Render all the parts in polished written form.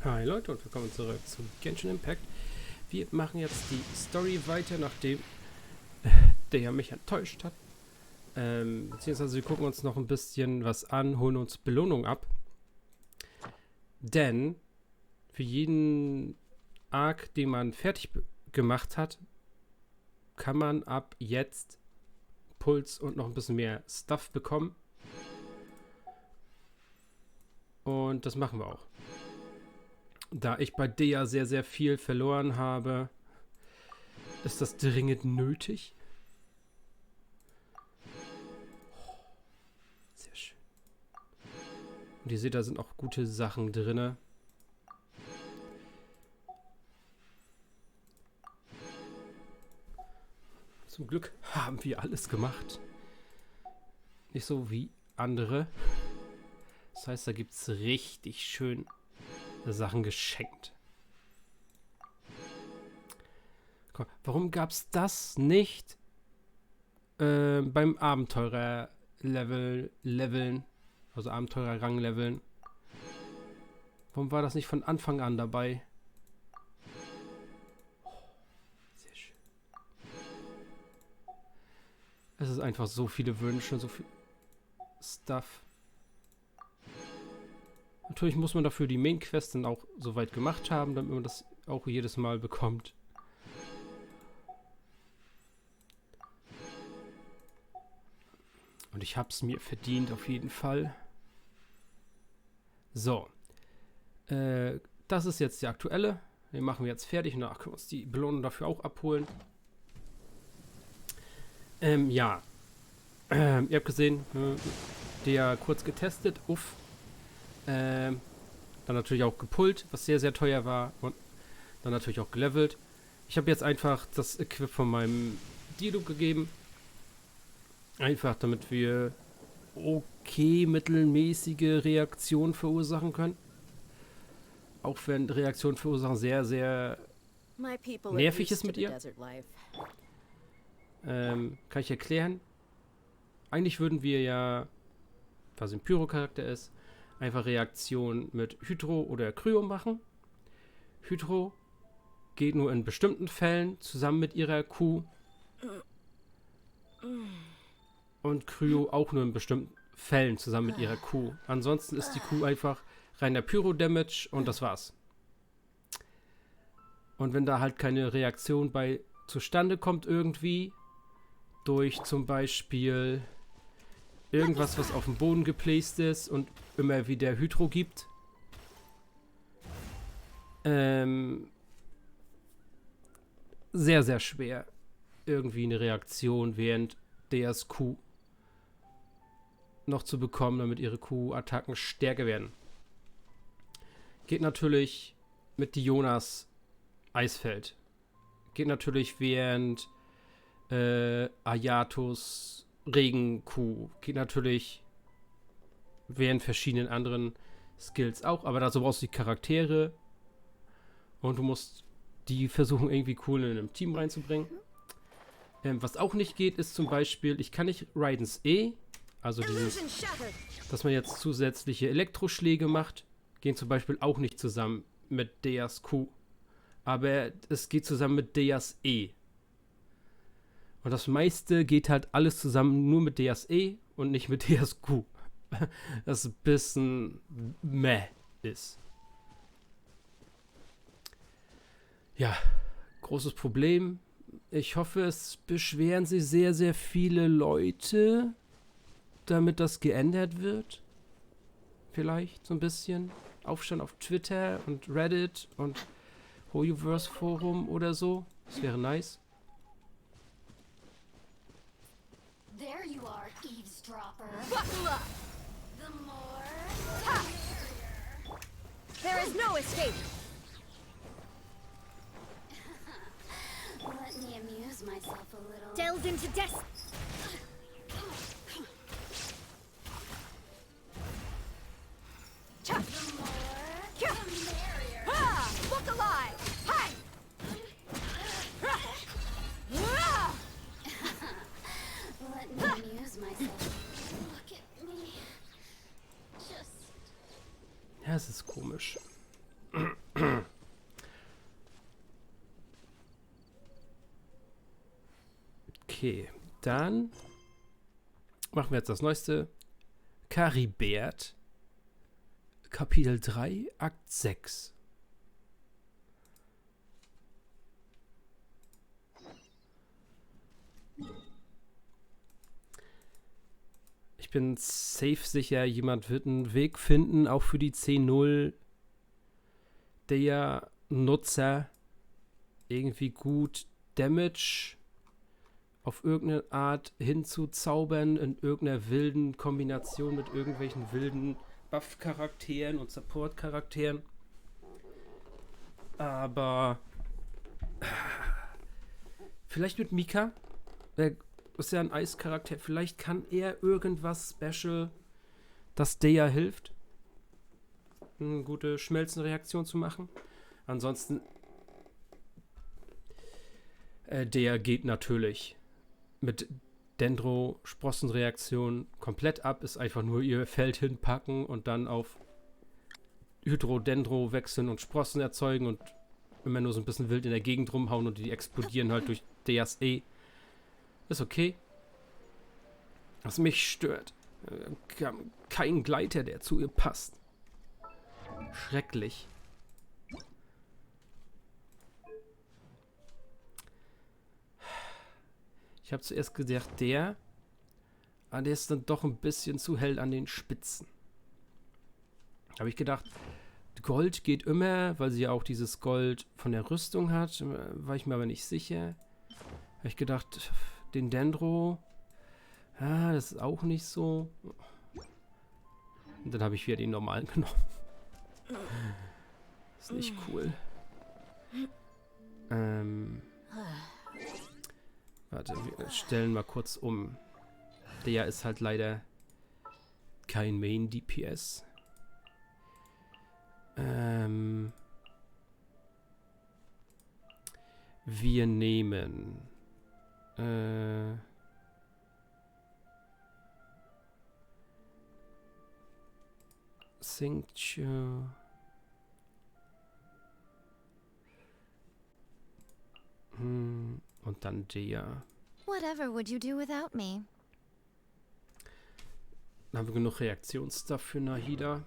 Hi Leute und willkommen zurück zu Genshin Impact. Wir machen jetzt die Story weiter, nachdem der mich enttäuscht hat. Beziehungsweise wir gucken uns noch ein bisschen was an, holen uns Belohnung ab. Denn für jeden Arc, den man fertig gemacht hat, kann man ab jetzt Puls und noch ein bisschen mehr Stuff bekommen. Und das machen wir auch. Da ich bei Dea sehr, sehr viel verloren habe, ist das dringend nötig. Sehr schön. Und ihr seht, da sind auch gute Sachen drin. Zum Glück haben wir alles gemacht. Nicht so wie andere. Das heißt, da gibt es richtig schön Sachen geschenkt. Komm, warum gab es das nicht beim Abenteurer-Leveln, also Abenteurer-Rang-Leveln? Warum war das nicht von Anfang an dabei? Sehr schön. Es ist einfach so viele Wünsche, so viel Stuff. Natürlich muss man dafür die Main-Quest dann auch so weit gemacht haben, damit man das auch jedes Mal bekommt. Und ich habe es mir verdient, auf jeden Fall. So. Das ist jetzt der aktuelle. Den machen wir jetzt fertig und dann können wir uns die Belohnung dafür auch abholen. Ja. Ihr habt gesehen, der kurz getestet. Uff. Dann natürlich auch gepullt, was sehr, sehr teuer war. Und dann natürlich auch gelevelt. Ich habe jetzt einfach das Equip von meinem Dido gegeben. Einfach, damit wir okay mittelmäßige Reaktionen verursachen können. Auch wenn Reaktionen verursachen sehr, sehr nervig ist mit ihr. Kann ich erklären. Eigentlich würden wir ja, was ein Pyro-Charakter ist, einfach Reaktion mit Hydro oder Kryo machen. Hydro geht nur in bestimmten Fällen zusammen mit ihrer Kuh. Und Kryo auch nur in bestimmten Fällen zusammen mit ihrer Kuh. Ansonsten ist die Kuh einfach reiner Pyro-Damage und das war's. Und wenn da halt keine Reaktion bei zustande kommt irgendwie, durch zum Beispiel irgendwas, was auf dem Boden geplaced ist und immer wieder Hydro gibt. Sehr, sehr schwer irgendwie eine Reaktion während Deas Q noch zu bekommen, damit ihre Q-Attacken stärker werden. Geht natürlich mit Dionas Eisfeld. Geht natürlich während Ayatos Regen-Kuh. Geht natürlich während verschiedenen anderen Skills auch, aber dazu brauchst du die Charaktere und du musst die versuchen irgendwie cool in einem Team reinzubringen. Was auch nicht geht, ist zum Beispiel, ich kann nicht Raidens E, also dieses, dass man jetzt zusätzliche Elektroschläge macht, gehen zum Beispiel auch nicht zusammen mit Deas Q. Aber es geht zusammen mit Deas E. Und das meiste geht halt alles zusammen nur mit Deas E und nicht mit Deas Q. Das ein bisschen meh ist. Ja, großes Problem. Ich hoffe, es beschweren sich sehr, sehr viele Leute, damit das geändert wird. Vielleicht so ein bisschen. Aufstand auf Twitter und Reddit und miHoYoverse Forum oder so. Das wäre nice. There you are, eavesdropper. Buckle up! The more... Ha! There is no escape! Let me amuse myself a little. Delve into death! The more... The merrier! Ha! Look alive! Hi! Let me amuse myself. Look at me. Just... Ja, es ist komisch. Okay, dann machen wir jetzt das neueste. Caribert, Kapitel 3, Akt 6. Ich bin safe sicher, jemand wird einen Weg finden, auch für die 10.0 der Nutzer irgendwie gut Damage auf irgendeine Art hinzuzaubern, in irgendeiner wilden Kombination mit irgendwelchen wilden Buff-Charakteren und Support-Charakteren. Aber vielleicht mit Mika, der ist ja ein Eischarakter, vielleicht kann er irgendwas Special, das der hilft, eine gute Schmelzenreaktion zu machen. Ansonsten der geht natürlich mit Dendro-Sprossenreaktion komplett ab, ist einfach nur ihr Feld hinpacken und dann auf Hydrodendro wechseln und Sprossen erzeugen und immer nur so ein bisschen wild in der Gegend rumhauen und die explodieren halt durch DSE. Ist okay. Was mich stört, kein Gleiter, der zu ihr passt. Schrecklich. Ich habe zuerst gedacht, der ist dann doch ein bisschen zu hell an den Spitzen. Habe ich gedacht, Gold geht immer, weil sie ja auch dieses Gold von der Rüstung hat. War ich mir aber nicht sicher. Habe ich gedacht, den Dendro, das ist auch nicht so. Und dann habe ich wieder den normalen genommen. Ist nicht cool. Warte, wir stellen mal kurz um. Der ist halt leider kein Main-DPS. Wir nehmen Cincture. Und dann der. Whatever would you do without me? Dann haben wir genug Reaktionsstuff für Nahida.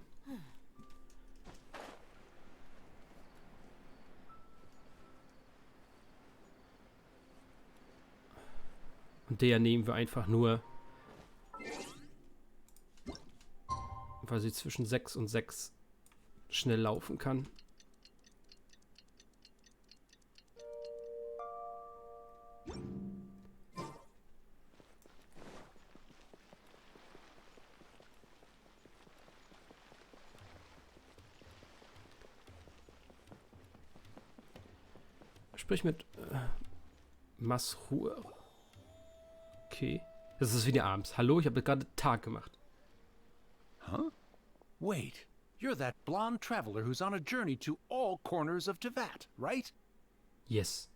Und der nehmen wir einfach nur, weil sie zwischen 6 und 6 schnell laufen kann. Sprich mit Masrur. Okay. Das ist wieder abends. Hallo, ich habe gerade Tag gemacht. Huh? Wait, you're that blonde traveler who's on a journey to all corners of Teyvat, right? Yes.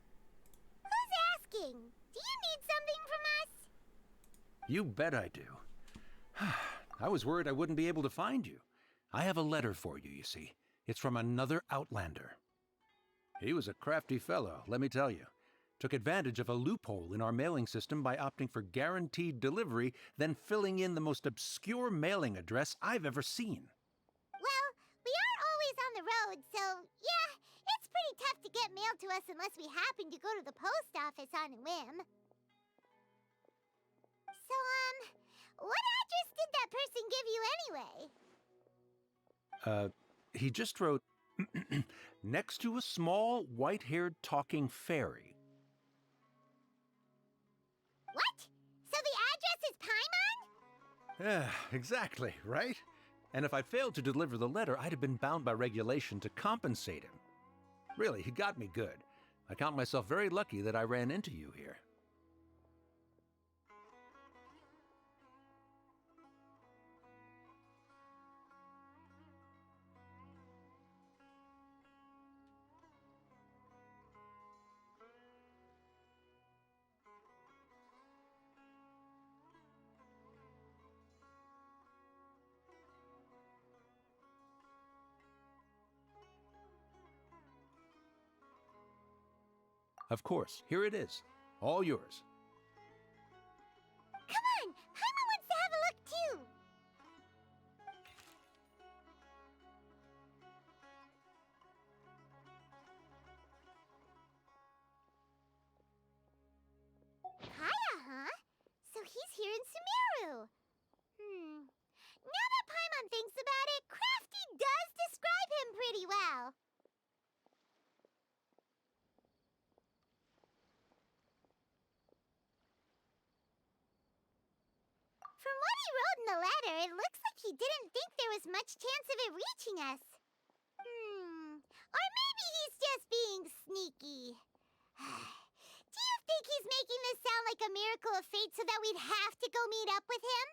Who's asking? Do you need something from us? You bet I do. I was worried I wouldn't be able to find you. I have a letter for you, you see. It's from another Outlander. He was a crafty fellow, let me tell you. Took advantage of a loophole in our mailing system by opting for guaranteed delivery, then filling in the most obscure mailing address I've ever seen. Well, we aren't always on the road, so yeah, it's pretty tough to get mail to us unless we happen to go to the post office on a whim. So, what address did that person give you anyway? He just wrote, next to a small, white-haired talking fairy. What? So the address is Paimon? Yeah, exactly, right? And if I failed to deliver the letter, I'd have been bound by regulation to compensate him. Really, he got me good. I count myself very lucky that I ran into you here. Of course, here it is. All yours. Come on, Paimon wants to have a look too. Kaya, huh? So he's here in Sumeru. Now that Paimon thinks about it, Crafty does describe him pretty well. From what he wrote in the letter, it looks like he didn't think there was much chance of it reaching us. Or maybe he's just being sneaky. Do you think he's making this sound like a miracle of fate so that we'd have to go meet up with him?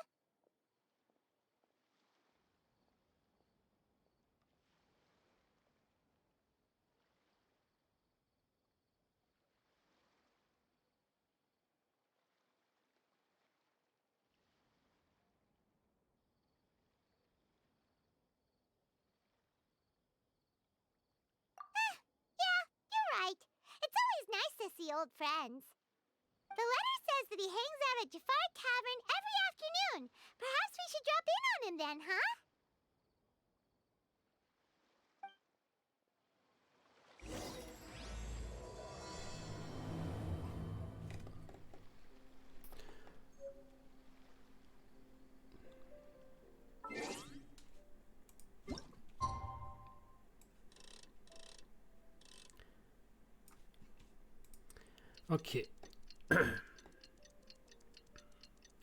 Yeah, you're right. It's always nice to see old friends. The letter says that he hangs out at Jafar Tavern every afternoon. Perhaps we should drop in on him then, huh? Okay.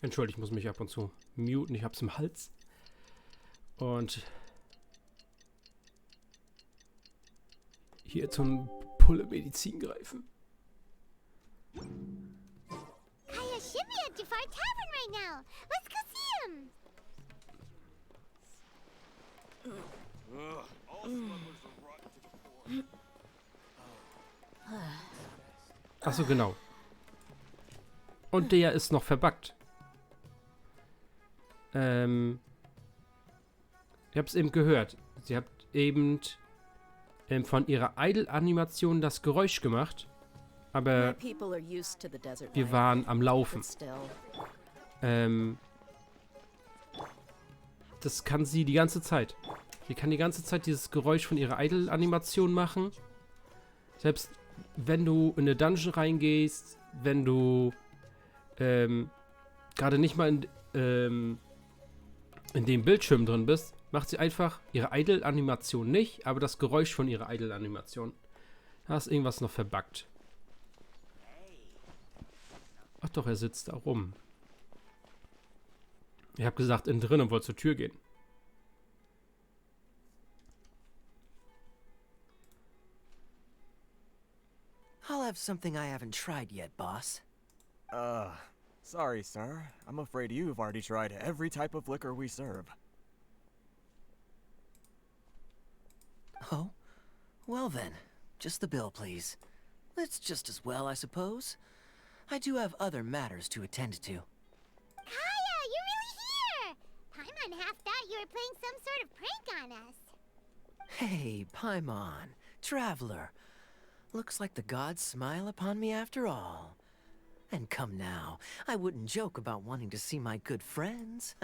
Entschuldigt, ich muss mich ab und zu muten. Ich hab's im Hals. Und hier zum Pulle-Medizin greifen. Kaya should be at Jafar Tavern right now. Let's go see him. Achso, genau. Und der ist noch verbuggt. Ihr habt es eben gehört. Sie habt eben von ihrer Idle-Animation das Geräusch gemacht. Aber wir waren am Laufen. Das kann sie die ganze Zeit. Sie kann die ganze Zeit dieses Geräusch von ihrer Idle-Animation machen. Selbst wenn du in eine Dungeon reingehst, wenn du gerade nicht mal in dem Bildschirm drin bist, macht sie einfach ihre Idle-Animation nicht, aber das Geräusch von ihrer Idle-Animation. Da ist irgendwas noch verbuggt. Ach doch, er sitzt da rum. Ich habe gesagt, innen drin und wollte zur Tür gehen. I'll have something I haven't tried yet, boss. Sorry, sir. I'm afraid you've already tried every type of liquor we serve. Oh? Well then, just the bill, please. It's just as well, I suppose. I do have other matters to attend to. Kaya, you're really here! Paimon half thought you were playing some sort of prank on us. Hey, Paimon, traveler. Looks like the gods smile upon me after all. And come now, I wouldn't joke about wanting to see my good friends.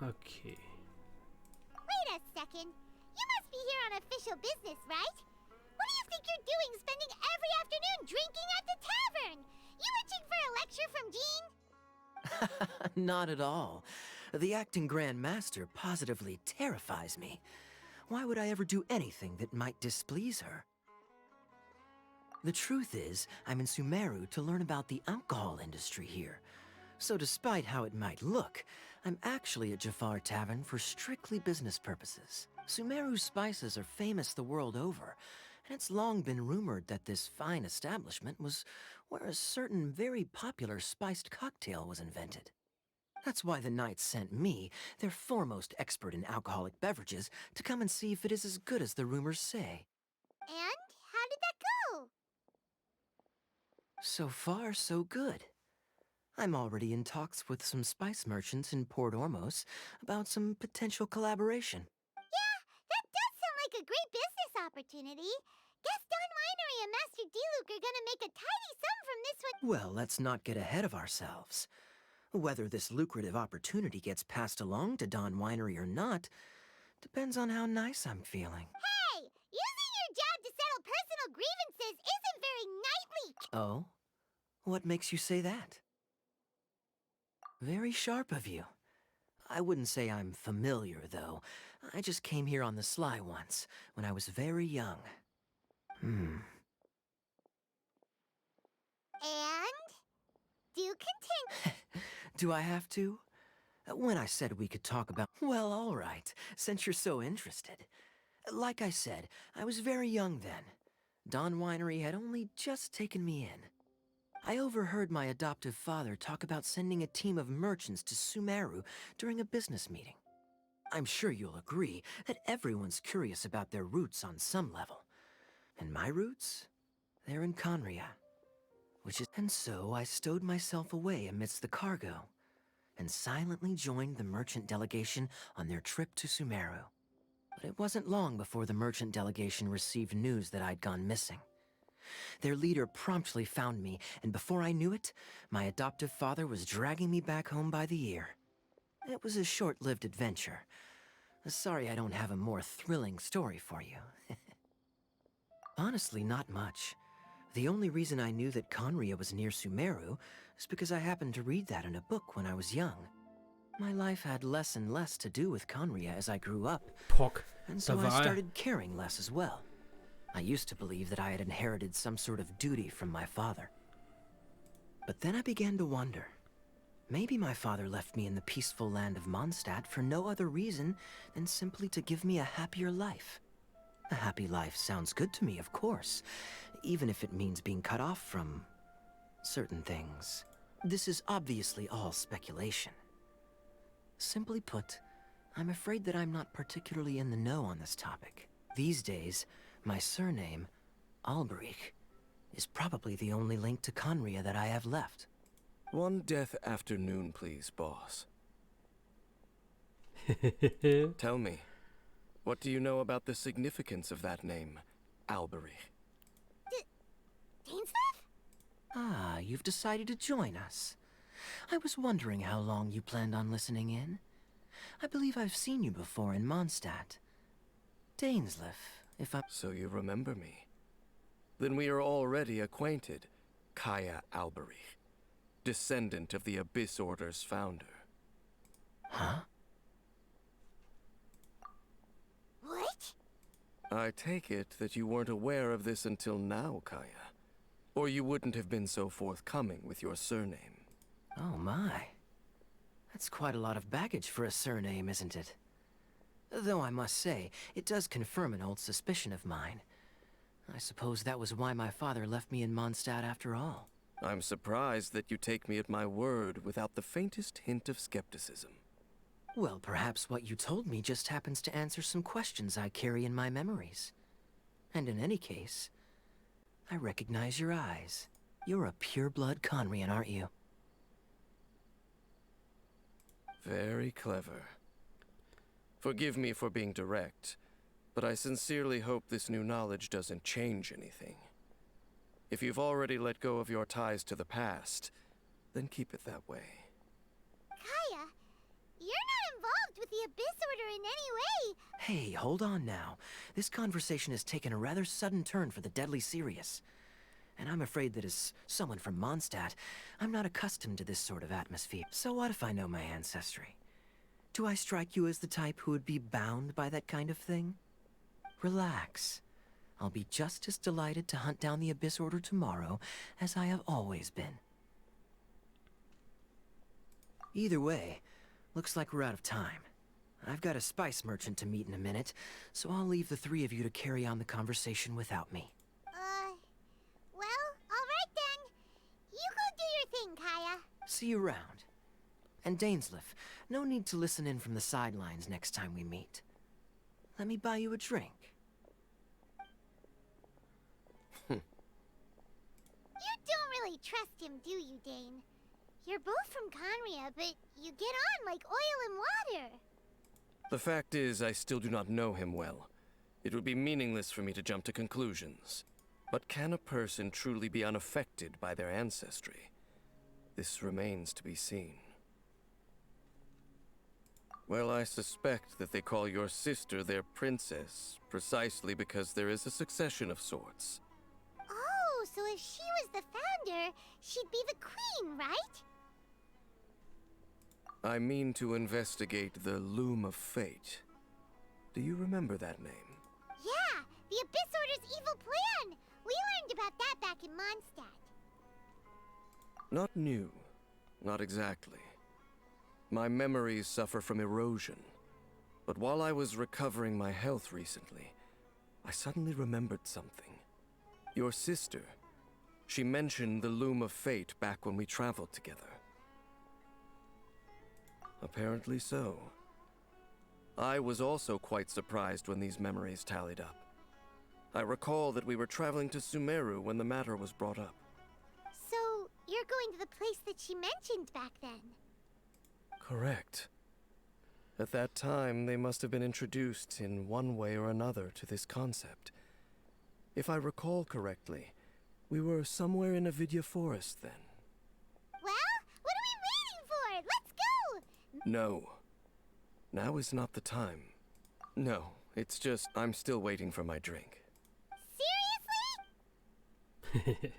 Okay. Wait a second. You must be here on official business, right? What do you think you're doing spending every afternoon drinking at the tavern? You itching for a lecture from Jean? Not at all. The acting Grand Master positively terrifies me. Why would I ever do anything that might displease her? The truth is, I'm in Sumeru to learn about the alcohol industry here. So despite how it might look, I'm actually at Jafar Tavern for strictly business purposes. Sumeru's spices are famous the world over, and it's long been rumored that this fine establishment was where a certain very popular spiced cocktail was invented. That's why the knights sent me, their foremost expert in alcoholic beverages, to come and see if it is as good as the rumors say. And how did that go? So far, so good. I'm already in talks with some spice merchants in Port Ormos about some potential collaboration. Yeah, that does sound like a great business opportunity. Guess Don Winery and Master D-Luke are gonna make a tidy sum from this one. Well, let's not get ahead of ourselves. Whether this lucrative opportunity gets passed along to Don Winery or not depends on how nice I'm feeling. Hey, using your job to settle personal grievances isn't very knightly. Oh? What makes you say that? Very sharp of you. I wouldn't say I'm familiar, though. I just came here on the sly once, when I was very young. And? Do continue. Do I have to? When I said we could talk about... Well, all right, since you're so interested. Like I said, I was very young then. Don Winery had only just taken me in. I overheard my adoptive father talk about sending a team of merchants to Sumeru during a business meeting. I'm sure you'll agree that everyone's curious about their roots on some level. And my roots? They're in Conria. And so I stowed myself away amidst the cargo, and silently joined the merchant delegation on their trip to Sumeru. But it wasn't long before the merchant delegation received news that I'd gone missing. Their leader promptly found me, and before I knew it, my adoptive father was dragging me back home by the ear. It was a short-lived adventure. Sorry I don't have a more thrilling story for you. Honestly, not much. The only reason I knew that Conria was near Sumeru is because I happened to read that in a book when I was young. My life had less and less to do with Conria as I grew up, and so I started caring less as well. I used to believe that I had inherited some sort of duty from my father. But then I began to wonder. Maybe my father left me in the peaceful land of Mondstadt for no other reason than simply to give me a happier life. A happy life sounds good to me, of course, even if it means being cut off from certain things. This is obviously all speculation. Simply put, I'm afraid that I'm not particularly in the know on this topic. These days, my surname, Alberich, is probably the only link to Conria that I have left. One death afternoon, please, boss. Tell me, what do you know about the significance of that name, Alberich? Dainsleif? Ah, you've decided to join us. I was wondering how long you planned on listening in. I believe I've seen you before in Mondstadt. Dainsleif, if I'm... So you remember me. Then we are already acquainted, Kaya Alberich, descendant of the Abyss Order's founder. Huh? What? I take it that you weren't aware of this until now, Kaya. Or you wouldn't have been so forthcoming with your surname. Oh my. That's quite a lot of baggage for a surname, isn't it? Though I must say, it does confirm an old suspicion of mine. I suppose that was why my father left me in Mondstadt after all. I'm surprised that you take me at my word without the faintest hint of skepticism. Well, perhaps what you told me just happens to answer some questions I carry in my memories. And in any case, I recognize your eyes. You're a pure-blood Conrian, aren't you? Very clever. Forgive me for being direct, but I sincerely hope this new knowledge doesn't change anything. If you've already let go of your ties to the past, then keep it that way. Kaya, you're not involved with the Abyss Order in any way. Hey, hold on now. This conversation has taken a rather sudden turn for the deadly serious. And I'm afraid that as someone from Mondstadt, I'm not accustomed to this sort of atmosphere. So what if I know my ancestry? Do I strike you as the type who would be bound by that kind of thing? Relax. I'll be just as delighted to hunt down the Abyss Order tomorrow as I have always been. Either way, looks like we're out of time. I've got a spice merchant to meet in a minute, so I'll leave the three of you to carry on the conversation without me. Well, alright then. You go do your thing, Kaya. See you around. And Dainsleif, no need to listen in from the sidelines next time we meet. Let me buy you a drink. You don't really trust him, do you, Dane? You're both from Conria, but you get on like oil and water. The fact is, I still do not know him well. It would be meaningless for me to jump to conclusions. But can a person truly be unaffected by their ancestry? This remains to be seen. Well, I suspect that they call your sister their princess, precisely because there is a succession of sorts. Oh, so if she was the founder, she'd be the queen, right? I mean to investigate the Loom of Fate. Do you remember that name? Yeah, the Abyss Order's evil plan! We learned about that back in Mondstadt. Not new. Not exactly. My memories suffer from erosion. But while I was recovering my health recently, I suddenly remembered something. Your sister. She mentioned the Loom of Fate back when we traveled together. Apparently so. I was also quite surprised when these memories tallied up. I recall that we were traveling to Sumeru when the matter was brought up. So, you're going to the place that she mentioned back then? Correct. At that time, they must have been introduced in one way or another to this concept. If I recall correctly, we were somewhere in Avidya Forest then. Well, what are we waiting for? Let's go! No. Now is not the time. No, it's just I'm still waiting for my drink. Seriously?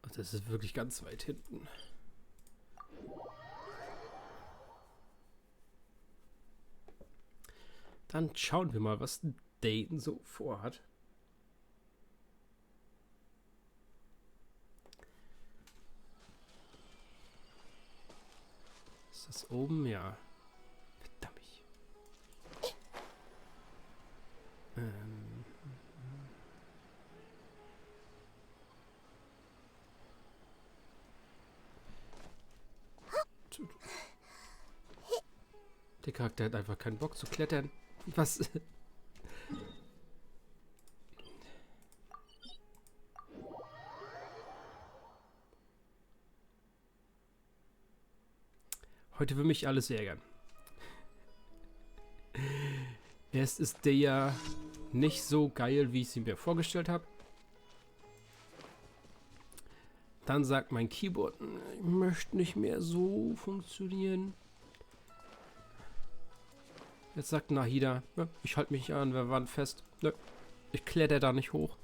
Ach, das ist wirklich ganz weit hinten. Dann schauen wir mal, was Dayton so vorhat. Ist das oben? Ja. Verdammt. Der Charakter hat einfach keinen Bock zu klettern. Was? Heute will mich alles ärgern. Erst ist der ja nicht so geil, wie ich sie mir vorgestellt habe. Dann sagt mein Keyboard, ich möchte nicht mehr so funktionieren. Jetzt sagt Nahida, ja, ich halte mich an der Wand fest. Nö, ich kletter da nicht hoch.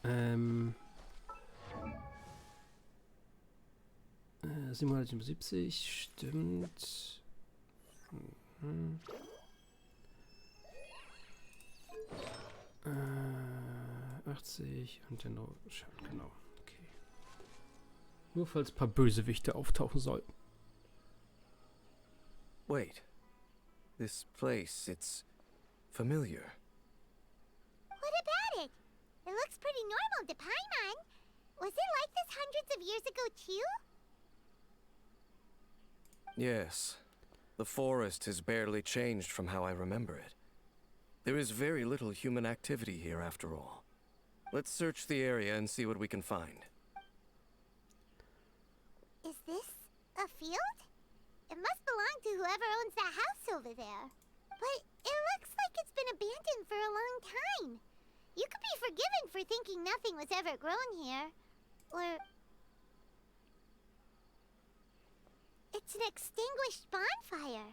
Ähm... 777, stimmt. 80 und dann noch Schaden, genau. Okay. Nur falls ein paar Bösewichte auftauchen sollten. Wait. This place, it's familiar. What about it? It looks pretty normal to Paimon. Was it like this hundreds of years ago too? Yes. The forest has barely changed from how I remember it. There is very little human activity here after all. Let's search the area and see what we can find. Is this a field? It must belong to whoever owns that house over there. But it looks like it's been abandoned for a long time. You could be forgiven for thinking nothing was ever grown here. Or... it's an extinguished bonfire.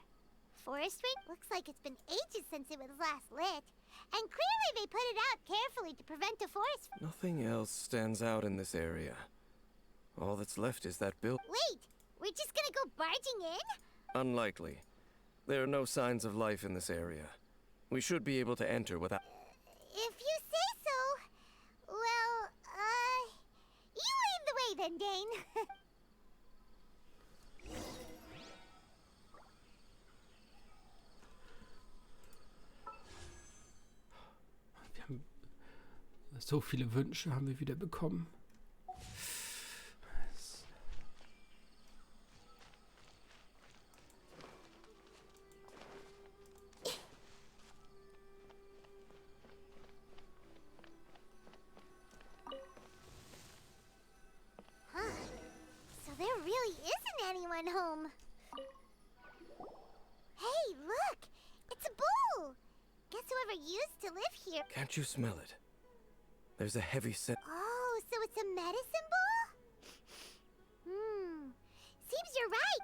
Forest ring looks like it's been ages since it was last lit. And clearly they put it out carefully to prevent a forest. Nothing else stands out in this area. All that's left is that building. Wait, we're just gonna go barging in? Unlikely. There are no signs of life in this area. We should be able to enter without... If you say so. Well, you lead the way then, Dane. So viele Wünsche haben wir wieder bekommen. So there really isn't anyone home. Hey, look! It's a bull! Guess whoever used to live here. Can't you smell it? There's a heavy scent. Oh, so it's a medicine bull? Seems you're right.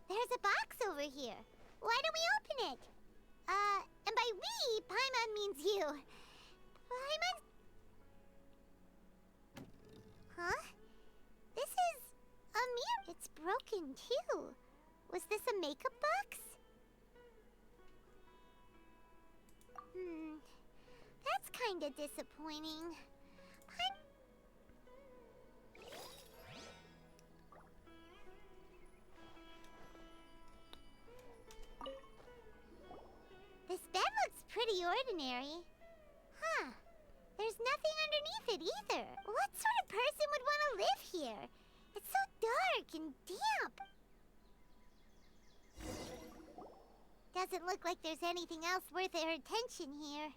There's a box over here. Why don't we open it? And by we, Paimon means you. Paimon? Huh? This is a mirror. It's broken, too. Was this a makeup box? That's kinda disappointing. This bed looks pretty ordinary. Huh. There's nothing underneath it either. What sort of person would want to live here? It's so dark and damp. Doesn't look like there's anything else worth our attention here.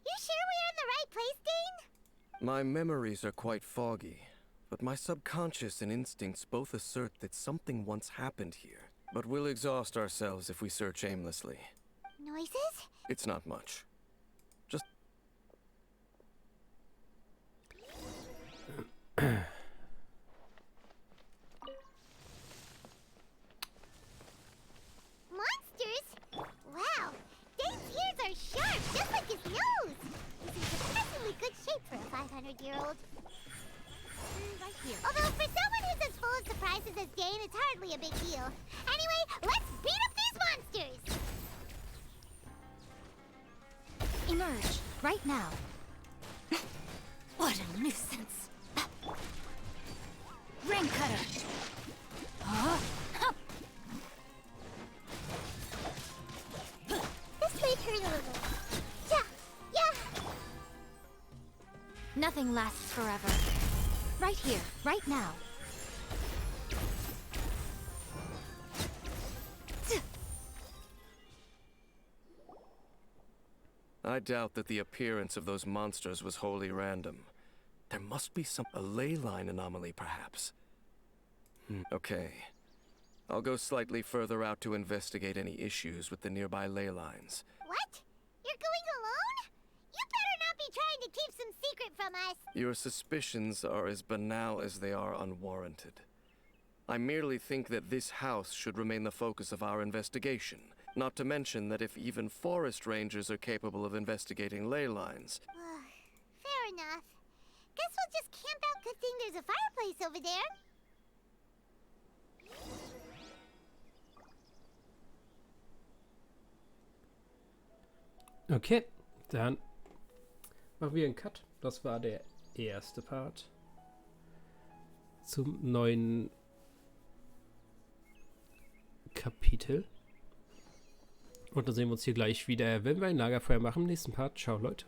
You sure we're in the right place, Dane? My memories are quite foggy, but my subconscious and instincts both assert that something once happened here. But we'll exhaust ourselves if we search aimlessly. Noises? It's not much. Just... Monsters? Wow, Dane's ears are sharp, just like his nose. He's in surprisingly good shape for a 500-year-old. Right here. Although for someone who's as full of surprises as Dane, it's hardly a big deal. Anyway, let's beat up these monsters! Emerge, right now. What a nuisance. Ring cutter. Huh? This may hurt a little. Yeah. Nothing lasts forever. Right here, right now. I doubt that the appearance of those monsters was wholly random. There must be a ley line anomaly, perhaps. Okay. I'll go slightly further out to investigate any issues with the nearby ley lines. What? You're going alone? You better not be trying to keep some secret from us. Your suspicions are as banal as they are unwarranted. I merely think that this house should remain the focus of our investigation. Not to mention that if even forest rangers are capable of investigating ley lines... Fair enough. Guess we'll just camp out. Good thing there's a fireplace over there. Okay, dann machen wir einen Cut. Das war der erste Part zum neuen Kapitel. Und dann sehen wir uns hier gleich wieder, wenn wir ein Lagerfeuer machen im nächsten Part. Ciao, Leute.